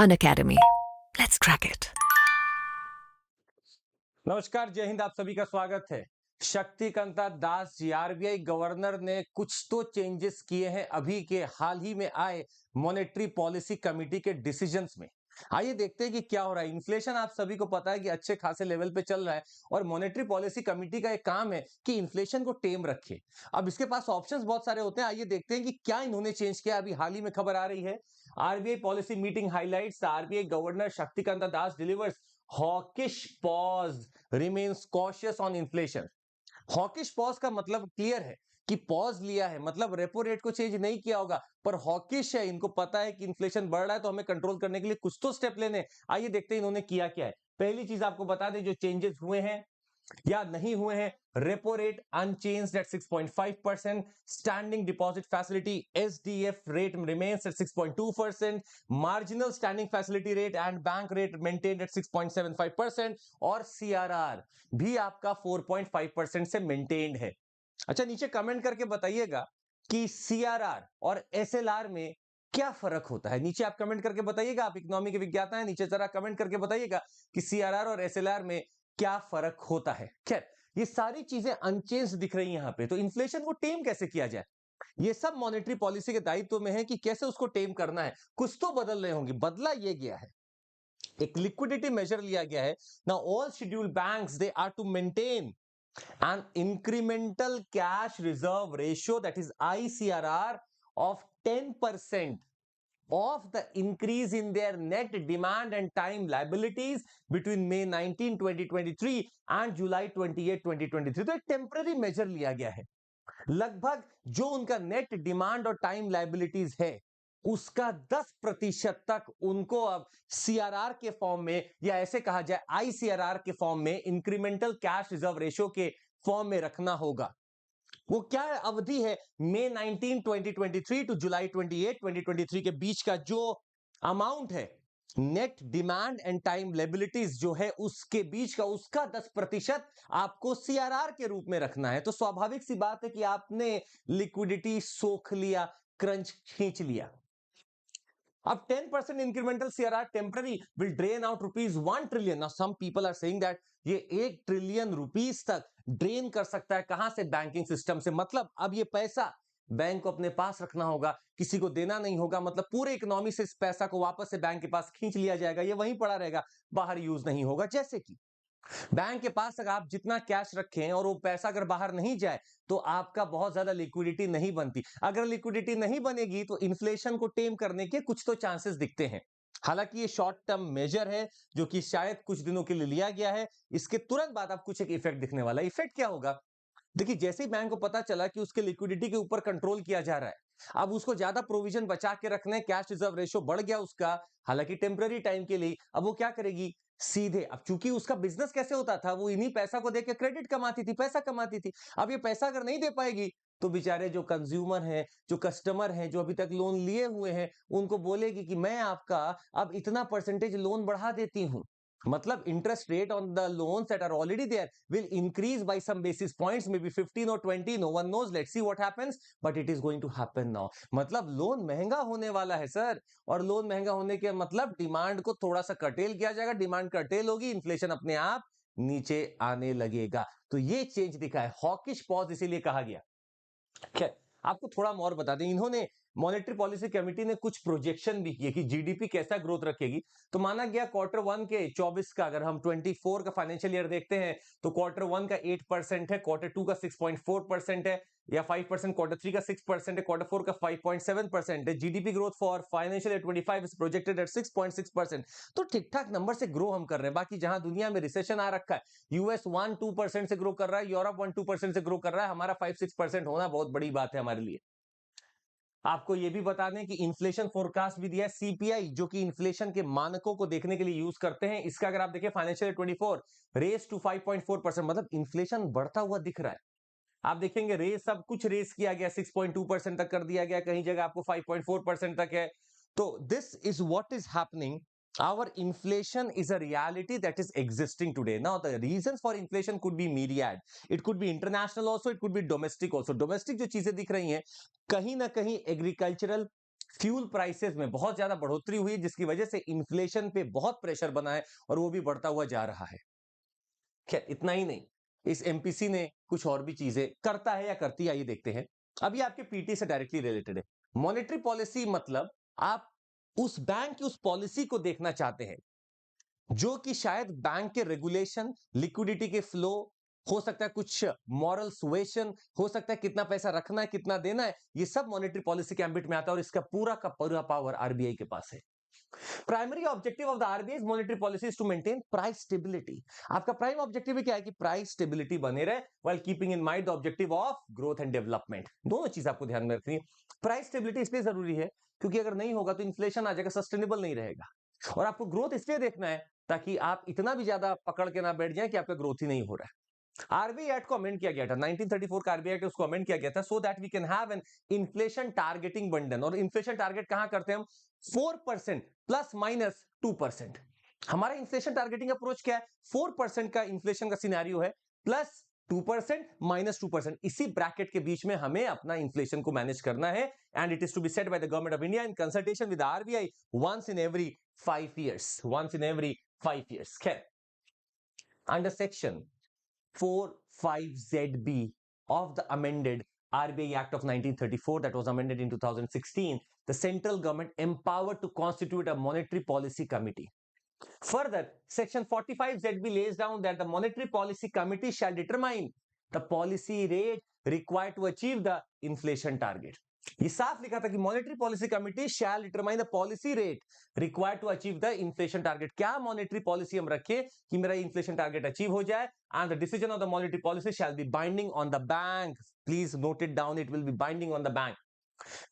Unacademy. Let's crack it. नमस्कार, जय हिंद। आप सभी का स्वागत है। शक्तिकांता दास जी, आरबीआई गवर्नर ने कुछ तो चेंजेस किए हैं अभी के हाल ही में आए मॉनेटरी पॉलिसी कमेटी के डिसीजंस में। आइए देखते हैं कि क्या हो रहा है। इन्फ्लेशन आप सभी को पता है कि अच्छे खासे लेवल पे चल रहा है और मॉनेटरी पॉलिसी कमेटी का एक काम है कि इन्फ्लेशन को टेम रखे। अब इसके पास ऑप्शंस बहुत सारे होते हैं। आइए देखते हैं कि क्या इन्होंने चेंज किया। अभी हाल ही में खबर आ रही है, RBI policy meeting highlights, RBI governor Shaktikanta Das delivers hawkish pause, remains cautious on inflation. Hawkish pause का मतलब क्लियर है कि पॉज लिया है, मतलब रेपो रेट को चेंज नहीं किया होगा, पर हॉकिश है। इनको पता है कि इन्फ्लेशन बढ़ रहा है तो हमें कंट्रोल करने के लिए कुछ तो स्टेप लेने हैं। आइए देखते हैं इन्होंने किया क्या है। पहली चीज आपको बता दें जो चेंजेस हुए हैं या नहीं हुए हैं। Repo rate unchanged at 6.5%, standing deposit facility SDF rate remains at 6.2%, marginal standing facility rate and bank rate maintained at 6.75% और सीआरआर भी आपका 4.5% से मेंटेन्ड है। अच्छा, नीचे कमेंट करके बताइएगा कि सीआरआर और एसएलआर में क्या फर्क होता है। नीचे आप कमेंट करके बताइएगा, आप इकोनॉमी के विज्ञाता हैं, नीचे जरा कमेंट करके बताइएगा कि सीआरआर और एसएलआर में क्या फर्क होता है। खैर, ये सारी चीजें अनचेंज दिख रही हैं यहां पे, तो इन्फ्लेशन को टेम कैसे किया जाए, ये सब मॉनेटरी पॉलिसी के दायित्व में है कि कैसे उसको टेम करना है। कुछ तो बदल रहे होंगे। बदला ये गया है, एक लिक्विडिटी मेजर लिया गया है। Now all scheduled banks they are to maintain an incremental cash reserve ratio, that is ICRR, of 10% of the increase in their net demand and time liabilities between May 19, 2023 and July 28, 2023। तो एक temporary major लिया गया है। लगभग जो उनका net demand और time liabilities है उसका 10% तक उनको अब सीआरआर के फॉर्म में, या ऐसे कहा जाए आईसीआरआर के फॉर्म में, इंक्रीमेंटल कैश रिजर्व रेशियो के फॉर्म में रखना होगा। वो क्या अवधि है, मई 19, 2023 टू जुलाई 28, 2023 के बीच का जो अमाउंट है net demand and time liabilities जो है उसके बीच का, उसका 10% आपको सीआरआर के रूप में रखना है। तो स्वाभाविक सी बात है कि आपने लिक्विडिटी सोख लिया, क्रंच खींच लिया। अब 10% incremental CRR temporary will drain out ₹1 trillion. Now some people are saying that ये 1 ट्रिलियन रुपीस तक ड्रेन कर सकता है। कहां से? बैंकिंग सिस्टम से। मतलब अब ये पैसा बैंक को अपने पास रखना होगा, किसी को देना नहीं होगा। मतलब पूरे इकोनॉमी से इस पैसा को वापस से बैंक के पास खींच लिया जाएगा, ये वहीं पड़ा रहेगा, बाहर यूज नहीं होगा। जैसे कि बैंक के पास अगर आप जितना कैश रखें और वो पैसा अगर बाहर नहीं जाए तो आपका बहुत ज्यादा लिक्विडिटी नहीं बनती। अगर लिक्विडिटी नहीं बनेगी तो इन्फ्लेशन को टेम करने के कुछ तो चांसेस दिखते हैं। हालांकि ये शॉर्ट टर्म मेजर है जो कि शायद कुछ दिनों के लिए लिया गया है। इसके तुरंत बाद आप कुछ एक इफेक्ट दिखने वाला है। इफेक्ट क्या होगा? देखिए, जैसे ही बैंक को पता चला कि उसके लिक्विडिटी के ऊपर कंट्रोल किया जा रहा है, अब उसको ज्यादा प्रोविजन बचा के रखने, कैश रिजर्व रेशियो बढ़ गया उसका, हालांकि टेम्पररी टाइम के लिए। अब वो क्या करेगी? सीधे, अब चूंकि उसका बिजनेस कैसे होता था, वो इन्हीं पैसा को देके क्रेडिट कमाती थी, पैसा कमाती थी। अब ये पैसा अगर नहीं दे पाएगी तो बेचारे जो कंज्यूमर हैं, जो कस्टमर हैं, जो अभी तक लोन लिए हुए हैं, उनको बोलेगी कि मैं आपका अब इतना परसेंटेज लोन बढ़ा देती हूं। मतलब interest rate on the loans that are already there will increase by some basis points, maybe 15 or 20, no one knows, let's see what happens, but it is going to happen now। मतलब loan महंगा होने वाला है sir, और loan महंगा होने के मतलब डिमांड को थोड़ा सा कर्टेल किया जाएगा। डिमांड कर्टेल होगी, इन्फ्लेशन अपने आप नीचे आने लगेगा। तो ये चेंज दिखा है, हॉकिश पॉज इसीलिए कहा गया। खैर, आपको थोड़ा और बता दें, इन्होंने मॉनेटरी पॉलिसी कमेटी ने कुछ प्रोजेक्शन भी किए कि जीडीपी कैसा ग्रोथ रखेगी। तो माना गया Q1 के 24 का, अगर हम 24 का फाइनेंशियल ईयर देखते हैं तो Q1 का 8% है, Q2 का 6.4% है, या 5%, Q3 का 6% है, Q4 का 5.7% है। GDP growth for financial year 25 is projected at 6.6%। तो ठीक ठाक नंबर से ग्रो हम कर रहे हैं। बाकी जहां दुनिया में रिसेशन आ रखा है, यूएस 1-2% से ग्रो कर रहा है, यूरोप 1-2% से ग्रो कर रहा है, हमारा 5-6% होना बहुत बड़ी बात है हमारे लिए। आपको यह भी बता दें कि इन्फ्लेशन फोरकास्ट भी दिया है, सीपीआई, जो कि इन्फ्लेशन के मानकों को देखने के लिए यूज करते हैं। इसका अगर आप देखिए फाइनेंशियल 24 रेस टू 5.4%, मतलब इन्फ्लेशन बढ़ता हुआ दिख रहा है। आप देखेंगे रेस, सब कुछ रेस किया गया, 6.2% तक कर दिया गया, कहीं जगह आपको 5.4% तक है। तो this is what is happening. Our inflation is a reality that is existing today. Now, the reasons for inflation could be myriad. It could be international also, it could be domestic also. Domestic जो चीजें दिख रही हैं, कहीं ना कहीं agricultural fuel prices में बहुत ज्यादा बढ़ोतरी हुई जिसकी वजह से इन्फ्लेशन पे बहुत प्रेशर बना है और वो भी बढ़ता हुआ जा रहा है। खैर इतना ही नहीं, इस एमपीसी ने कुछ और भी चीजें करता है या करती है, आइए देखते हैं। अभी आपके पीटी से डायरेक्टली रिलेटेड है। मॉनेटरी पॉलिसी मतलब आप उस बैंक की उस पॉलिसी को देखना चाहते हैं जो कि शायद बैंक के रेगुलेशन, लिक्विडिटी के फ्लो, हो सकता है कुछ मॉरल सुएशन, हो सकता है कितना पैसा रखना है कितना देना है, ये सब मॉनेटरी पॉलिसी के एम्बिट में आता है और इसका पूरा का पूरा पावर आरबीआई के पास है। Primary objective of the RBI monetary policy is to maintain price stability. आपका प्राइम ऑब्जेक्टिव क्या है कि प्राइस स्टेबिलिटी बने रहे while keeping in mind the objective of growth and development. दोनों चीज आपको ध्यान में रखनी है। प्राइस स्टेबिलिटी इसलिए जरूरी है क्योंकि अगर नहीं होगा तो इन्फ्लेशन आ जाएगा, सस्टेनेबल नहीं रहेगा। और आपको ग्रोथ इसलिए देखना है ताकि आप इतना भी ज्यादा पकड़ के ना बैठ जाए कि आपका ग्रोथ ही नहीं हो रहा है। आरबीआई एक्ट को अमेंड किया गया था 1934 का आरबीआई एक्ट, उसको अमेंड किया गया था so that we can have an inflation targeting बंडन। और इन्फ्लेशन टारगेट कहां करते हैं हम? 4% प्लस माइनस 2%। हमारा इन्फ्लेशन टारगेटिंग अप्रोच क्या है? 4% का इन्फ्लेशन का सिनेरियो है, प्लस 2% माइनस 2%, इसी ब्रैकेट के बीच में हमें अपना इन्फ्लेशन को मैनेज करना है। And it is to be set by the government of India in consultation with RBI once in every 5 years, once in every 5 years। खैर, under section 45ZB of the amended RBI Act of 1934 that was amended in 2016, the central government empowered to constitute a monetary policy committee. Further, section 45ZB lays down that the monetary policy committee shall determine the policy rate required to achieve the inflation target. ये साफ लिखा था कि monetary policy committee shall determine the policy rate required to achieve the inflation target. क्या monetary policy हम रखें कि मेरा इन्फ्लेशन टारगेट अचीव हो जाए, and the decision of the monetary policy shall be binding on the bank. Please note it down, it will be binding on the bank.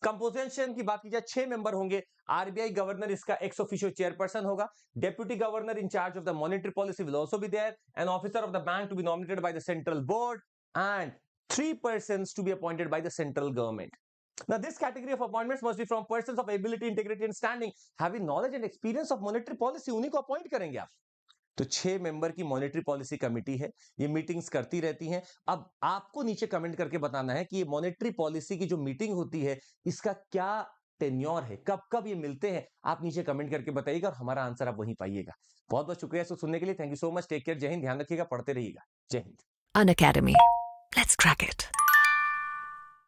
Composition की बात की जाए, 6 मेंबर होंगे। आरबीआई गवर्नर इसका ex officio chairperson होगा। Deputy governor in charge of the monetary policy will also be there, an officer of the bank to be nominated by the central board, and 3 persons to be appointed by the central government. Now, this category of appointments must be from persons of ability, integrity and standing, having knowledge and experience of monetary policy. उन्हीं को appoint करेंगे आप। तो 6 member की monetary policy committee है, ये meetings करती रहती हैं। अब आपको नीचे कमेंट करके बताना है कि ये मॉनेटरी पॉलिसी की जो मीटिंग होती है इसका क्या टेन्योर है, कब कब ये मिलते हैं, आप नीचे कमेंट करके बताइएगा और हमारा आंसर आप वहीं पाइएगा। बहुत बहुत शुक्रिया इसको सुनने के लिए। Thank you so much. Take care. जय हिंद। ध्यान रखिएगा, पढ़ते रहिएगा। जय Hind. An Academy. Let's crack it.